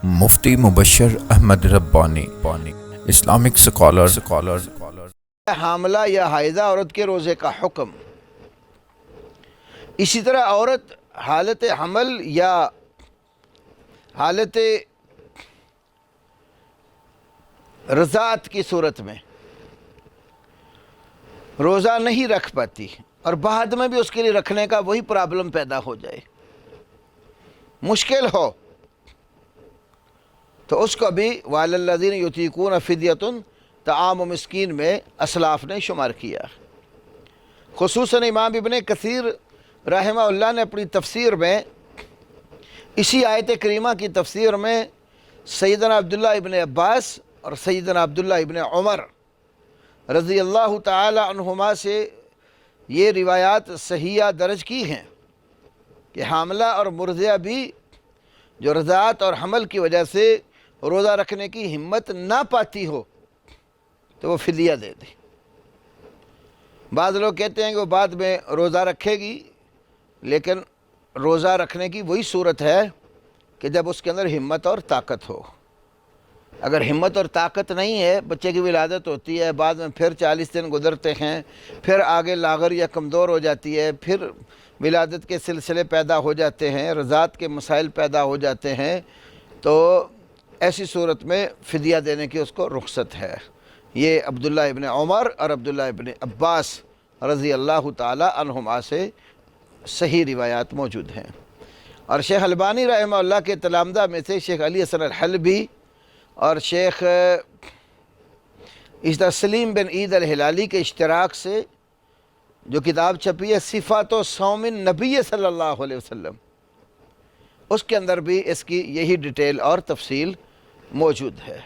مفتی مبشر احمد ربانی Islamic scholar حاملہ یا حائضہ عورت کے روزے کا حکم۔ اسی طرح عورت حالت حمل یا حالت رضاعت کی صورت میں روزہ نہیں رکھ پاتی اور بعد میں بھی اس کے لیے رکھنے کا وہی پرابلم پیدا ہو جائے، مشکل ہو، تو اس کو بھی وَعَلَى الَّذِينَ يُطِيقُونَ فِدْيَةٌ طعام مسکین میں اسلاف نے شمار کیا۔ خصوصاً امام ابن کثیر رحمہ اللہ نے اپنی تفسیر میں اسی آیت کریمہ کی تفسیر میں سیدنا عبداللہ ابن عباس اور سیدنا عبداللہ ابن عمر رضی اللہ تعالی عنہما سے یہ روایات صحیحہ درج کی ہیں کہ حاملہ اور مرضعہ بھی جو رضاعت اور حمل کی وجہ سے روزہ رکھنے کی ہمت نہ پاتی ہو تو وہ فدیہ دے دے۔ بعض لوگ کہتے ہیں کہ وہ بعد میں روزہ رکھے گی، لیکن روزہ رکھنے کی وہی صورت ہے کہ جب اس کے اندر ہمت اور طاقت ہو۔ اگر ہمت اور طاقت نہیں ہے، بچے کی ولادت ہوتی ہے، بعد میں پھر 40 دن گزرتے ہیں، پھر آگے لاغر یا کمزور ہو جاتی ہے، پھر ولادت کے سلسلے پیدا ہو جاتے ہیں، رضاعت کے مسائل پیدا ہو جاتے ہیں، تو ایسی صورت میں فدیہ دینے کی اس کو رخصت ہے۔ یہ عبداللہ ابن عمر اور عبداللہ ابن عباس رضی اللہ تعالی عنہما سے صحیح روایات موجود ہیں۔ اور شیخ البانی رحمہ اللہ کے تلامذہ میں سے شیخ الحسن الحلبی اور شیخ سلیم بن عید الہلالی کے اشتراک سے جو کتاب چھپی ہے صفات و صوم النبی صلی اللہ علیہ وسلم، اس کے اندر بھی اس کی یہی ڈیٹیل اور تفصیل موجود ہے۔